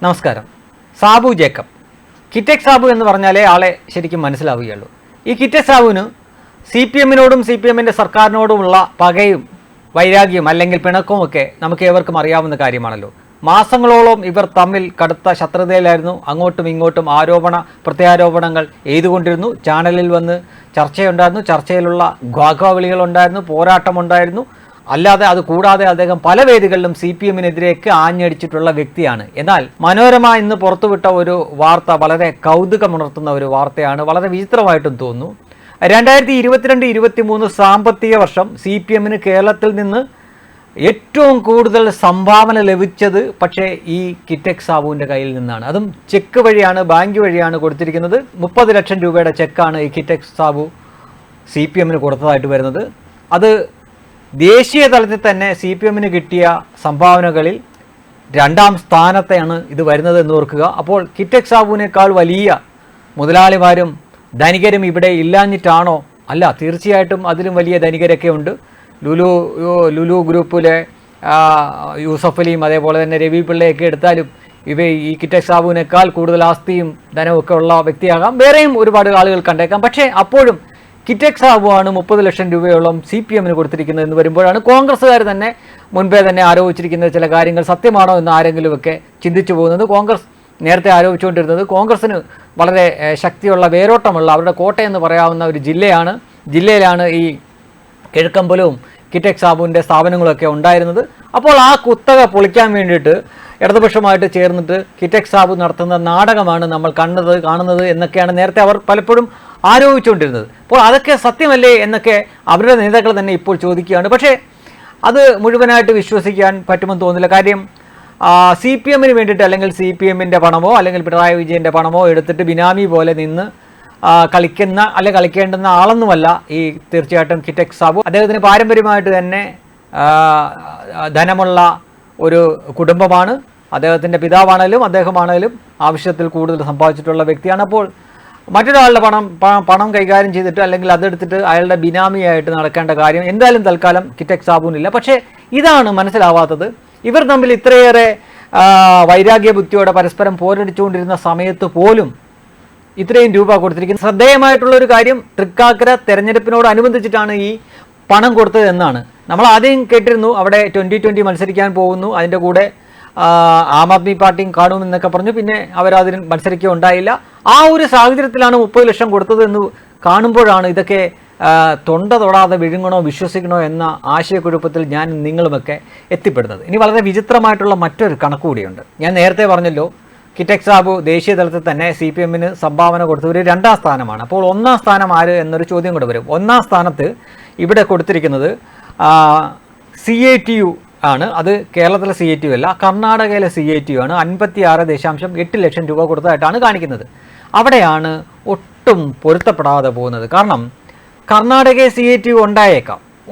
നമസ്കാരം. സാബു ജേക്കബ്, കിറ്റെക്സ് സാബു എന്ന് പറഞ്ഞാലേ ആളെ ശരിക്കും മനസ്സിലാവുകയുള്ളൂ. ഈ കിറ്റെക്സ് സാബുവിന് CPM-നോടും CPM-ൻ്റെ സർക്കാരിനോടുമുള്ള പകയും വൈരാഗ്യവും അല്ലെങ്കിൽ പിണക്കവും ഒക്കെ നമുക്ക് ഏവർക്കും അറിയാവുന്ന കാര്യമാണല്ലോ. മാസങ്ങളോളം ഇവർ തമ്മിൽ കടുത്ത ശത്രുതയിലായിരുന്നു. അങ്ങോട്ടും ഇങ്ങോട്ടും ആരോപണ പ്രത്യാരോപണങ്ങൾ എഴുതുകൊണ്ടിരുന്നു. ചാനലിൽ വന്ന് ചർച്ചയുണ്ടായിരുന്നു, ചർച്ചയിലുള്ള ഗ്വാഗ്വാവിളികളുണ്ടായിരുന്നു, പോരാട്ടമുണ്ടായിരുന്നു. അല്ലാതെ അത് കൂടാതെ അദ്ദേഹം പല വേദികളിലും CPM-നെതിരെയൊക്കെ ആഞ്ഞടിച്ചിട്ടുള്ള വ്യക്തിയാണ്. എന്നാൽ മനോരമ ഇന്ന് പുറത്തുവിട്ട ഒരു വാർത്ത വളരെ കൗതുകമുണർത്തുന്ന ഒരു വാർത്തയാണ്. വളരെ വിചിത്രമായിട്ടും തോന്നുന്നു. 2022-23 സാമ്പത്തിക വർഷം CPM-ന് കേരളത്തിൽ നിന്ന് ഏറ്റവും കൂടുതൽ സംഭാവന ലഭിച്ചത് പക്ഷേ ഈ കിറ്റെക്സ് സാബുവിൻ്റെ കയ്യിൽ നിന്നാണ്. അതും ചെക്ക് വഴിയാണ്, ബാങ്ക് വഴിയാണ് കൊടുത്തിരിക്കുന്നത്. 30 ലക്ഷം രൂപയുടെ ചെക്കാണ് ഈ കിറ്റെക്സ് സാബു CPM-ന് കൊടുത്തതായിട്ട് വരുന്നത്. അത് ദേശീയ തലത്തിൽ തന്നെ CPM-ന് കിട്ടിയ സംഭാവനകളിൽ 2ാം സ്ഥാനത്തെയാണ് ഇത് വരുന്നത് എന്ന് ഓർക്കുക. അപ്പോൾ കിറ്റെക്സ് സാബുവിനേക്കാൾ വലിയ മുതലാളിമാരും ധനികരും ഇവിടെ ഇല്ലാഞ്ഞിട്ടാണോ? അല്ല, തീർച്ചയായിട്ടും അതിലും വലിയ ധനികരൊക്കെ ഉണ്ട്. ലുലു ഗ്രൂപ്പിലെ യൂസഫ് അലിയും അതേപോലെ തന്നെ രവി പിള്ളയൊക്കെ എടുത്താലും ഈ കിറ്റെക്സ് സാബുവിനേക്കാൾ കൂടുതൽ ആസ്തിയും ധനവും ഒക്കെ ഉള്ള വ്യക്തിയാകാം. വേറെയും ഒരുപാട് ആളുകൾ കണ്ടേക്കാം. പക്ഷേ അപ്പോഴും കിറ്റെക്സ് സാബുവാണ് 30 ലക്ഷം രൂപയോളം CPM-ന് കൊടുത്തിരിക്കുന്നത് എന്ന് വരുമ്പോഴാണ് കോൺഗ്രസ്സുകാർ തന്നെ മുൻപേ തന്നെ ആരോപിച്ചിരിക്കുന്ന ചില കാര്യങ്ങൾ സത്യമാണോ എന്ന് ആരെങ്കിലുമൊക്കെ ചിന്തിച്ചു പോകുന്നത്. കോൺഗ്രസ് നേരത്തെ ആരോപിച്ചുകൊണ്ടിരുന്നത് കോൺഗ്രസ്സിന് വളരെ ശക്തിയുള്ള വേരോട്ടമുള്ള അവരുടെ കോട്ടയെന്ന് പറയാവുന്ന ഒരു ജില്ലയിലാണ് ഈ കിഴക്കമ്പലവും കിറ്റെക്സ് സാബുവിൻ്റെ സ്ഥാപനങ്ങളൊക്കെ ഉണ്ടായിരുന്നത്. അപ്പോൾ ആ കുത്തക പൊളിക്കാൻ വേണ്ടിയിട്ട് ഇടതുപക്ഷമായിട്ട് ചേർന്നിട്ട് കിറ്റെക്സ് സാബു നടത്തുന്ന നാടകമാണ് നമ്മൾ കാണുന്നത് എന്നൊക്കെയാണ് നേരത്തെ അവർ പലപ്പോഴും ആരോപിച്ചുകൊണ്ടിരുന്നത്. അപ്പോൾ അതൊക്കെ സത്യമല്ലേ എന്നൊക്കെ അവരുടെ നേതാക്കൾ തന്നെ ഇപ്പോൾ ചോദിക്കുകയാണ്. പക്ഷേ അത് മുഴുവനായിട്ട് വിശ്വസിക്കാൻ പറ്റുമെന്ന് തോന്നുന്നില്ല. കാര്യം CPM-ന് വേണ്ടിയിട്ട് അല്ലെങ്കിൽ CPM-ൻ്റെ പണമോ അല്ലെങ്കിൽ പിണറായി വിജയൻ്റെ പണമോ എടുത്തിട്ട് ബിനാമി പോലെ നിന്ന് കളിക്കേണ്ടുന്ന ആളൊന്നുമല്ല ഈ തീർച്ചയായിട്ടും കിറ്റെക്സ് സാബു. അദ്ദേഹത്തിന് പാരമ്പര്യമായിട്ട് തന്നെ ധനമുള്ള ഒരു കുടുംബമാണ്. അദ്ദേഹത്തിൻ്റെ പിതാവാണേലും അദ്ദേഹമാണേലും ആവശ്യത്തിൽ കൂടുതൽ സമ്പാദിച്ചിട്ടുള്ള വ്യക്തിയാണ്. അപ്പോൾ മറ്റൊരാളുടെ പണം കൈകാര്യം ചെയ്തിട്ട് അല്ലെങ്കിൽ അതെടുത്തിട്ട് അയാളുടെ ബിനാമിയായിട്ട് നടക്കേണ്ട കാര്യം എന്തായാലും തൽക്കാലം കിറ്റെക്സ് സാബുവിനില്ല. പക്ഷേ ഇതാണ് മനസ്സിലാവാത്തത്. ഇവർ തമ്മിൽ ഇത്രയേറെ വൈരാഗ്യ ബുദ്ധിയോടെ പരസ്പരം പോരടിച്ചുകൊണ്ടിരുന്ന സമയത്ത് പോലും ഇത്രയും രൂപ കൊടുത്തിരിക്കുന്നത് ശ്രദ്ധേയമായിട്ടുള്ളൊരു കാര്യം. തൃക്കാക്കര തെരഞ്ഞെടുപ്പിനോടനുബന്ധിച്ചിട്ടാണ് ഈ പണം കൊടുത്തത് എന്നാണ്. നമ്മൾ ആദ്യം കേട്ടിരുന്നു അവിടെ 2020 മത്സരിക്കാൻ പോകുന്നു, അതിൻ്റെ കൂടെ ആം ആദ്മി പാർട്ടിയും കാണുമെന്നൊക്കെ പറഞ്ഞു. പിന്നെ അവരതിന് മത്സരിക്കുകയുണ്ടായില്ല. ആ ഒരു സാഹചര്യത്തിലാണ് 30 ലക്ഷം കൊടുത്തത് എന്ന് കാണുമ്പോഴാണ് ഇതൊക്കെ തൊണ്ട തൊടാതെ വിഴുങ്ങണോ വിശ്വസിക്കണോ എന്ന ആശയക്കുഴപ്പത്തിൽ ഞാൻ നിങ്ങളുമൊക്കെ എത്തിപ്പെടുന്നത്. ഇനി വളരെ വിചിത്രമായിട്ടുള്ള മറ്റൊരു കണക്ക് കൂടിയുണ്ട്. ഞാൻ നേരത്തെ പറഞ്ഞല്ലോ, കിറ്റെക്സ് സാബു ദേശീയ തലത്തിൽ തന്നെ CPM-ന് സംഭാവന കൊടുത്തവർ 2ാം സ്ഥാനമാണ്. അപ്പോൾ 1ാം സ്ഥാനം ആര് എന്നൊരു ചോദ്യം കൂടെ വരും. 1ാം സ്ഥാനത്ത് ഇവിടെ കൊടുത്തിരിക്കുന്നത് CATU ആണ്. അത് കേരളത്തിലെ CATU അല്ല, കർണാടകയിലെ CATU ആണ്. 56.8 ലക്ഷം രൂപ കൊടുത്തതായിട്ടാണ് കാണിക്കുന്നത്. അവിടെയാണ് ഒട്ടും പൊരുത്തപ്പെടാതെ പോകുന്നത്. കാരണം കർണാടകയിൽ CATU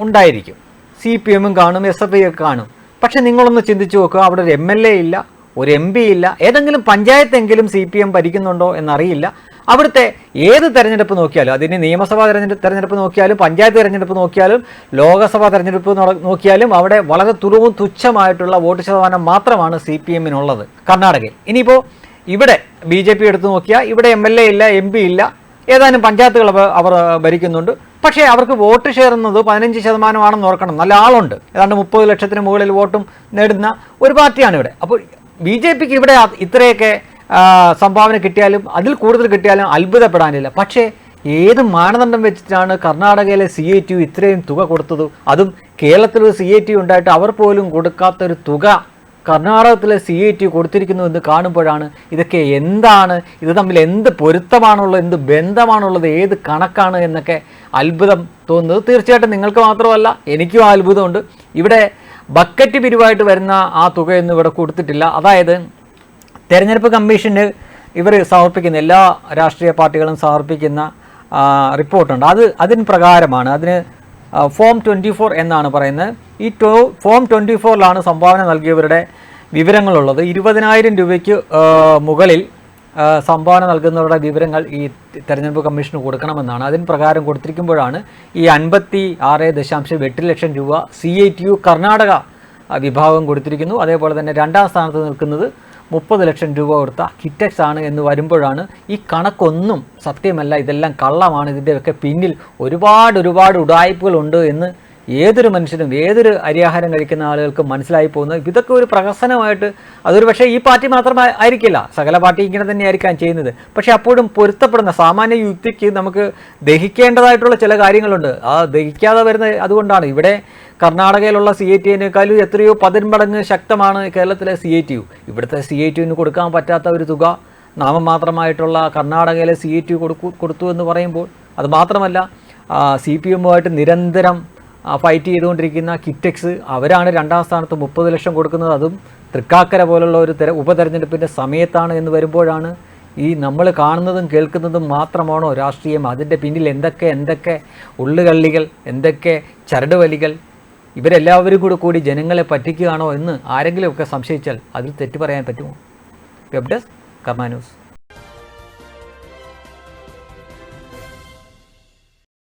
ഉണ്ടായിരിക്കും, CPM-ഉം കാണും, SFI ഒക്കെ കാണും. പക്ഷെ നിങ്ങളൊന്ന് ചിന്തിച്ചു നോക്കുക, അവിടെ ഒരു MLA ഇല്ല, ഒരു MP ഇല്ല. ഏതെങ്കിലും പഞ്ചായത്തെങ്കിലും CPM ഭരിക്കുന്നുണ്ടോ എന്നറിയില്ല. അവിടുത്തെ ഏത് തെരഞ്ഞെടുപ്പ് നോക്കിയാലും, അതിന് നിയമസഭാ തെരഞ്ഞെടുപ്പ് നോക്കിയാലും, പഞ്ചായത്ത് തെരഞ്ഞെടുപ്പ് നോക്കിയാലും, ലോകസഭാ തെരഞ്ഞെടുപ്പ് നോക്കിയാലും അവിടെ വളരെ തുച്ഛമായിട്ടുള്ള വോട്ട് ശതമാനം മാത്രമാണ് CPM-നുള്ളത് കർണാടകയിൽ. ഇനിയിപ്പോൾ ഇവിടെ BJP എടുത്ത് നോക്കിയാൽ ഇവിടെ MLA ഇല്ല, MP ഇല്ല, ഏതാനും പഞ്ചായത്തുകൾ അവർ ഭരിക്കുന്നുണ്ട്. പക്ഷേ അവർക്ക് വോട്ട് ഷെയർ എന്നത് 15% ഓർക്കണം. നല്ല ആളുണ്ട്, ഏതാണ്ട് 30 ലക്ഷത്തിന് മുകളിൽ വോട്ടും നേടുന്ന ഒരു പാർട്ടിയാണ് ഇവിടെ. അപ്പോൾ BJPക്ക് ഇവിടെ ഇത്രയൊക്കെ സംഭാവന കിട്ടിയാലും അതിൽ കൂടുതൽ കിട്ടിയാലും അത്ഭുതപ്പെടാനില്ല. പക്ഷേ ഏത് മാനദണ്ഡം വെച്ചിട്ടാണ് കർണാടകയിലെ CATU ഇത്രയും തുക കൊടുത്തത്? അതും കേരളത്തിലൊരു CATU ഉണ്ടായിട്ട് അവർ പോലും കൊടുക്കാത്തൊരു തുക കർണാടകത്തിലെ CATU കൊടുത്തിരിക്കുന്നു എന്ന് കാണുമ്പോഴാണ് ഇതൊക്കെ എന്താണ്, ഇത് തമ്മിൽ എന്ത് പൊരുത്തമാണുള്ളത്, എന്ത് ബന്ധമാണുള്ളത്, ഏത് കണക്കാണ് എന്നൊക്കെ അത്ഭുതം തോന്നുന്നത്. തീർച്ചയായിട്ടും നിങ്ങൾക്ക് മാത്രമല്ല, എനിക്കും ആ അത്ഭുതമുണ്ട്. ഇവിടെ ബക്കറ്റ് പിരിവായിട്ട് വരുന്ന ആ തുകയൊന്നും ഇവിടെ കൊടുത്തിട്ടില്ല. അതായത് തെരഞ്ഞെടുപ്പ് കമ്മീഷന് ഇവർ സമർപ്പിക്കുന്ന, എല്ലാ രാഷ്ട്രീയ പാർട്ടികളും സമർപ്പിക്കുന്ന റിപ്പോർട്ടുണ്ട്. അതിന് പ്രകാരമാണ്, അതിന് ഫോം 24 എന്നാണ് പറയുന്നത്. ഈ ഫോം 24-ലാണ് സംഭാവന നൽകിയവരുടെ വിവരങ്ങളുള്ളത്. 20,000 രൂപയ്ക്ക് മുകളിൽ സംഭാവന നൽകുന്നവരുടെ വിവരങ്ങൾ ഈ തെരഞ്ഞെടുപ്പ് കമ്മീഷന് കൊടുക്കണമെന്നാണ്. അതിന് പ്രകാരം കൊടുത്തിരിക്കുമ്പോഴാണ് ഈ 56.8 ലക്ഷം രൂപ CATU കർണാടക വിഭാഗം കൊടുത്തിരിക്കുന്നു. അതേപോലെ തന്നെ രണ്ടാം സ്ഥാനത്ത് നിൽക്കുന്നത് 30 ലക്ഷം രൂപ കൊടുത്ത കിറ്റക്സ് ആണ് എന്ന് വരുമ്പോഴാണ് ഈ കണക്കൊന്നും സത്യമല്ല, ഇതെല്ലാം കള്ളമാണ്, ഇതിൻ്റെയൊക്കെ പിന്നിൽ ഒരുപാട് ഉഡായിപ്പുകളുണ്ട് എന്ന് ഏതൊരു മനുഷ്യനും ഏതൊരു അരിയാഹാരം കഴിക്കുന്ന ആളുകൾക്കും മനസ്സിലായി പോകുന്നത്. ഇതൊക്കെ ഒരു പ്രഹസനമായിട്ട്, അതൊരു പക്ഷേ ഈ പാർട്ടി മാത്രമായി ആയിരിക്കില്ല, സകല പാർട്ടി ഇങ്ങനെ തന്നെയായിരിക്കാം ചെയ്യുന്നത്. പക്ഷേ അപ്പോഴും പൊരുത്തപ്പെടുന്ന സാമാന്യ യുക്തിക്ക് നമുക്ക് ദഹിക്കേണ്ടതായിട്ടുള്ള ചില കാര്യങ്ങളുണ്ട്. ആ ദഹിക്കാതെ വരുന്ന അതുകൊണ്ടാണ് ഇവിടെ കർണാടകയിലുള്ള CITIനേക്കാളും എത്രയോ 10 മടങ്ങ് ശക്തമാണ് കേരളത്തിലെ CITU. ഇവിടുത്തെ CITUവിന് കൊടുക്കാൻ പറ്റാത്ത ഒരു തുക നാമമാത്രമായിട്ടുള്ള കർണാടകയിലെ CITU കൊടുത്തു എന്ന് പറയുമ്പോൾ, അത് മാത്രമല്ല CPM-ഉമായിട്ട് നിരന്തരം ഫൈറ്റ് ചെയ്തുകൊണ്ടിരിക്കുന്ന കിറ്റക്സ്, അവരാണ് 2ാം സ്ഥാനത്ത് 30 ലക്ഷം കൊടുക്കുന്നത്, അതും തൃക്കാക്കര പോലുള്ള ഒരു ഉപതെരഞ്ഞെടുപ്പിൻ്റെ സമയത്താണ് എന്ന് വരുമ്പോഴാണ് ഈ നമ്മൾ കാണുന്നതും കേൾക്കുന്നതും മാത്രമാണോ രാഷ്ട്രീയം? അതിൻ്റെ പിന്നിൽ എന്തൊക്കെ ഉള്ളുകള്ളികൾ, എന്തൊക്കെ ചരടുവലികൾ, ഇവരെല്ലാവരും കൂടി ജനങ്ങളെ പറ്റിക്കുകയാണോ എന്ന് ആരെങ്കിലുമൊക്കെ സംശയിച്ചാൽ അതിൽ തെറ്റ് പറയാൻ പറ്റുമോ? വെബ് ഡെസ്ക് കർമ്മ ന്യൂസ്.